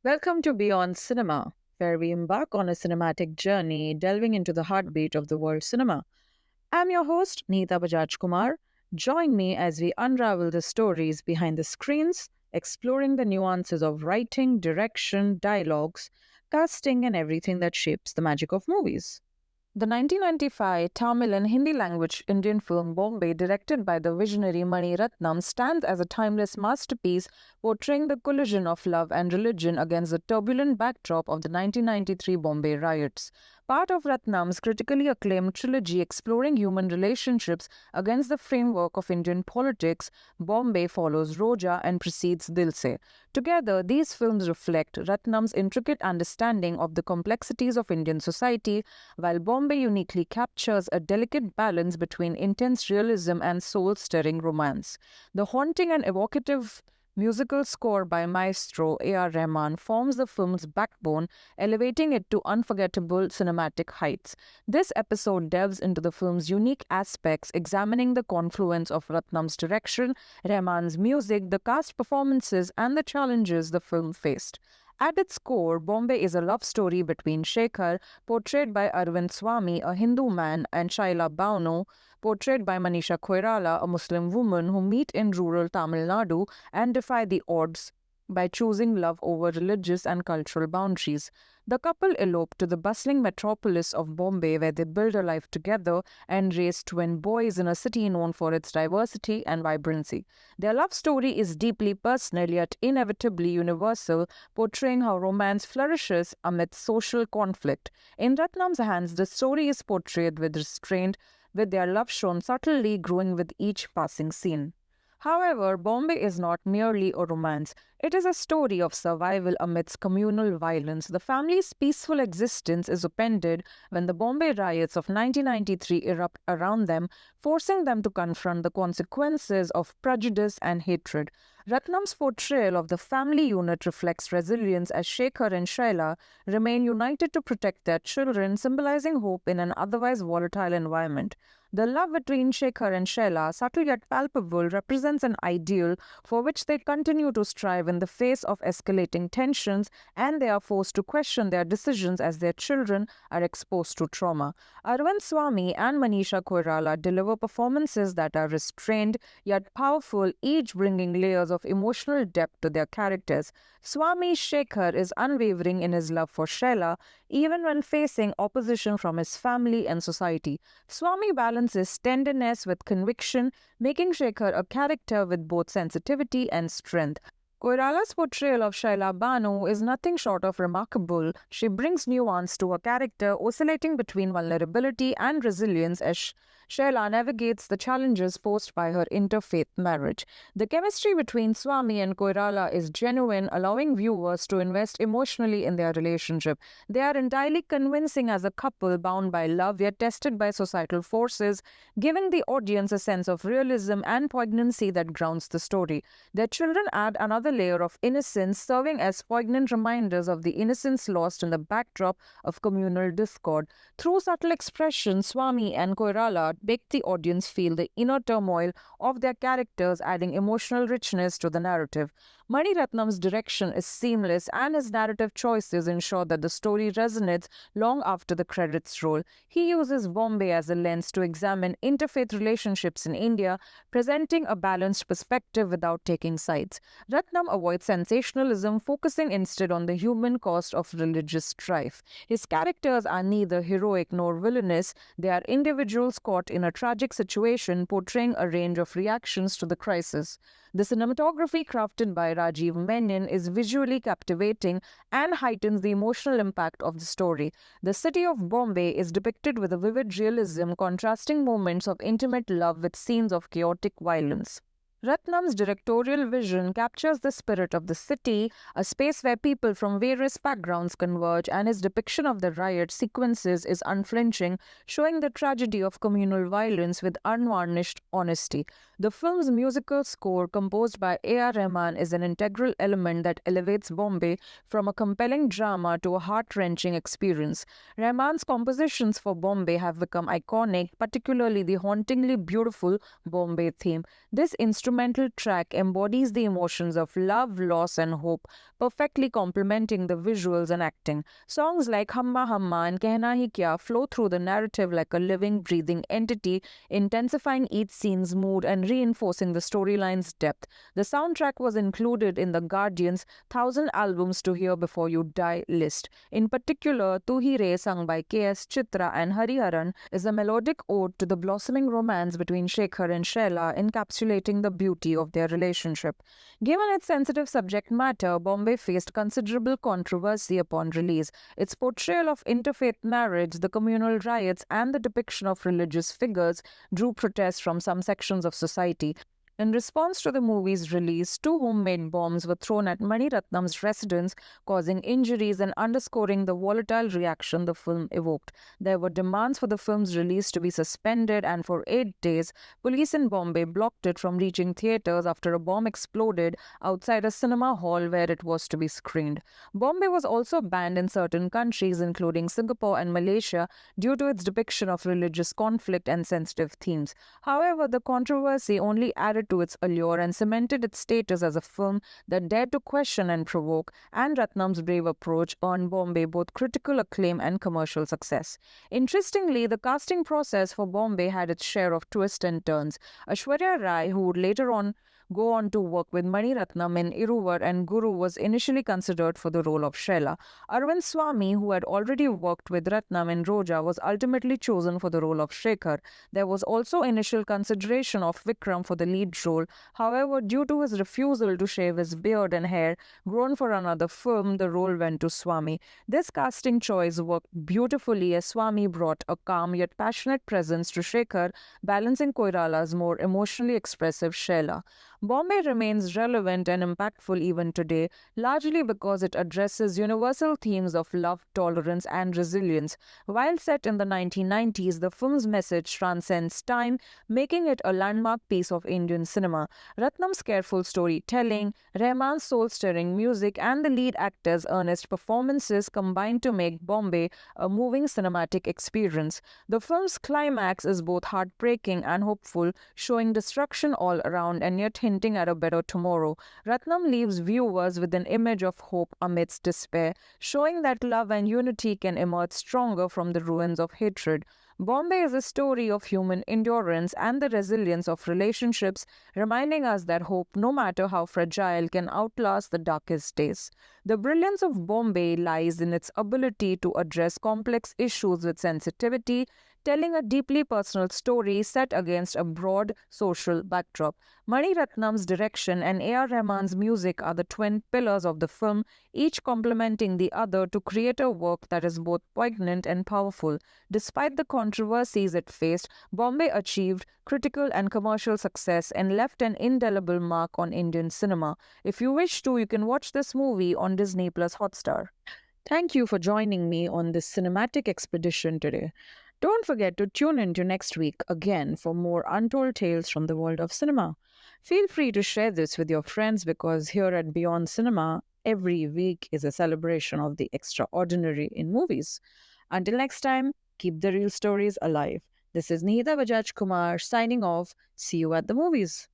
Welcome to Beyond Cinema, where we embark on a cinematic journey delving into the heartbeat of the world cinema. I'm your host, Neeta Bajaj Kumar. Join me as we unravel the stories behind the screens, exploring the nuances of writing, direction, dialogues, casting, and everything that shapes the magic of movies. The 1995 Tamil and Hindi language Indian film Bombay, directed by the visionary Mani Ratnam, stands as a timeless masterpiece portraying the collision of love and religion against the turbulent backdrop of the 1993 Bombay riots. Part of Ratnam's critically acclaimed trilogy exploring human relationships against the framework of Indian politics, Bombay follows Roja and precedes Dil Se. Together, these films reflect Ratnam's intricate understanding of the complexities of Indian society, while Bombay uniquely captures a delicate balance between intense realism and soul-stirring romance. The haunting and evocative musical score by Maestro A.R. Rahman forms the film's backbone, elevating it to unforgettable cinematic heights. This episode delves into the film's unique aspects, examining the confluence of Ratnam's direction, Rahman's music, the cast performances, and the challenges the film faced. At its core, Bombay is a love story between Shekhar, portrayed by Arvind Swamy, a Hindu man, and Shaila, portrayed by Manisha Koirala, a Muslim woman who meet in rural Tamil Nadu and defy the odds by choosing love over religious and cultural boundaries. The couple elope to the bustling metropolis of Bombay, where they build a life together and raise twin boys in a city known for its diversity and vibrancy. Their love story is deeply personal yet inevitably universal, portraying how romance flourishes amidst social conflict. In Ratnam's hands, the story is portrayed with restraint, with their love shown subtly growing with each passing scene. However, Bombay is not merely a romance. It is a story of survival amidst communal violence. The family's peaceful existence is upended when the Bombay riots of 1993 erupt around them, forcing them to confront the consequences of prejudice and hatred. Ratnam's portrayal of the family unit reflects resilience as Shekhar and Shaila remain united to protect their children, symbolizing hope in an otherwise volatile environment. The love between Shekhar and Shaila, subtle yet palpable, represents an ideal for which they continue to strive in the face of escalating tensions, and they are forced to question their decisions as their children are exposed to trauma. Arvind Swamy and Manisha Koirala deliver performances that are restrained yet powerful, each bringing layers of emotional depth to their characters. Swamy's Shekhar is unwavering in his love for Shaila, even when facing opposition from his family and society. Swamy balances tenderness with conviction, making Shekhar a character with both sensitivity and strength. Koirala's portrayal of Shaila Banu is nothing short of remarkable. She brings nuance to a character oscillating between vulnerability and resilience as Shaila navigates the challenges posed by her interfaith marriage. The chemistry between Swamy and Koirala is genuine, allowing viewers to invest emotionally in their relationship. They are entirely convincing as a couple bound by love yet tested by societal forces, giving the audience a sense of realism and poignancy that grounds the story. Their children add another layer of innocence, serving as poignant reminders of the innocence lost in the backdrop of communal discord. Through subtle expressions, Swamy and Koirala make the audience feel the inner turmoil of their characters, adding emotional richness to the narrative. Mani Ratnam's direction is seamless, and his narrative choices ensure that the story resonates long after the credits roll. He uses Bombay as a lens to examine interfaith relationships in India, presenting a balanced perspective without taking sides. Ratnam avoids sensationalism, focusing instead on the human cost of religious strife. His characters are neither heroic nor villainous. They are individuals caught in a tragic situation, portraying a range of reactions to the crisis. The cinematography crafted by Rajiv Menon is visually captivating and heightens the emotional impact of the story. The city of Bombay is depicted with a vivid realism, contrasting moments of intimate love with scenes of chaotic violence. Ratnam's directorial vision captures the spirit of the city, a space where people from various backgrounds converge, and his depiction of the riot sequences is unflinching, showing the tragedy of communal violence with unvarnished honesty. The film's musical score, composed by A.R. Rahman, is an integral element that elevates Bombay from a compelling drama to a heart-wrenching experience. Rahman's compositions for Bombay have become iconic, particularly the hauntingly beautiful Bombay Theme. This instrumental instrumental track embodies the emotions of love, loss, and hope, perfectly complementing the visuals and acting. Songs like Hamma Hamma and Kehna Hi Kya flow through the narrative like a living, breathing entity, intensifying each scene's mood and reinforcing the storyline's depth. The soundtrack was included in The Guardian's 1,000 albums to hear before you die list. In particular, Tu Hi Re, sung by K.S. Chitra and Hariharan, is a melodic ode to the blossoming romance between Shekhar and Shaila, encapsulating the beauty of their relationship. Given its sensitive subject matter, Bombay faced considerable controversy upon release. Its portrayal of interfaith marriage, the communal riots, and the depiction of religious figures drew protests from some sections of society. In response to the movie's release, two homemade bombs were thrown at Mani Ratnam's residence, causing injuries and underscoring the volatile reaction the film evoked. There were demands for the film's release to be suspended, and for 8 days, police in Bombay blocked it from reaching theatres after a bomb exploded outside a cinema hall where it was to be screened. Bombay was also banned in certain countries, including Singapore and Malaysia, due to its depiction of religious conflict and sensitive themes. However, the controversy only added to its allure and cemented its status as a film that dared to question and provoke, and Ratnam's brave approach earned Bombay both critical acclaim and commercial success. Interestingly, the casting process for Bombay had its share of twists and turns. Aishwarya Rai, who would later on go on to work with Mani Ratnam in Iruvar and Guru, was initially considered for the role of Shaila. Arvind Swamy, who had already worked with Ratnam in Roja, was ultimately chosen for the role of Shekhar. There was also initial consideration of Vikram for the lead role. However, due to his refusal to shave his beard and hair grown for another film, the role went to Swamy. This casting choice worked beautifully as Swamy brought a calm yet passionate presence to Shekhar, balancing Koirala's more emotionally expressive Shaila. Bombay remains relevant and impactful even today, largely because it addresses universal themes of love, tolerance, and resilience. While set in the 1990s, the film's message transcends time, making it a landmark piece of Indian cinema. Ratnam's careful storytelling, Rahman's soul-stirring music, and the lead actor's earnest performances combine to make Bombay a moving cinematic experience. The film's climax is both heartbreaking and hopeful, showing destruction all around and yet hinting at a better tomorrow. Ratnam leaves viewers with an image of hope amidst despair, showing that love and unity can emerge stronger from the ruins of hatred. Bombay is a story of human endurance and the resilience of relationships, reminding us that hope, no matter how fragile, can outlast the darkest days. The brilliance of Bombay lies in its ability to address complex issues with sensitivity, telling a deeply personal story set against a broad social backdrop. Mani Ratnam's direction and A.R. Rahman's music are the twin pillars of the film, each complementing the other to create a work that is both poignant and powerful. Despite the controversies it faced, Bombay achieved critical and commercial success and left an indelible mark on Indian cinema. If you wish to, you can watch this movie on Disney Plus Hotstar. Thank you for joining me on this cinematic expedition today. Don't forget to tune in to next week again for more untold tales from the world of cinema. Feel free to share this with your friends because here at Beyond Cinema, every week is a celebration of the extraordinary in movies. Until next time, keep the real stories alive. This is Nihita Bajaj Kumar signing off. See you at the movies.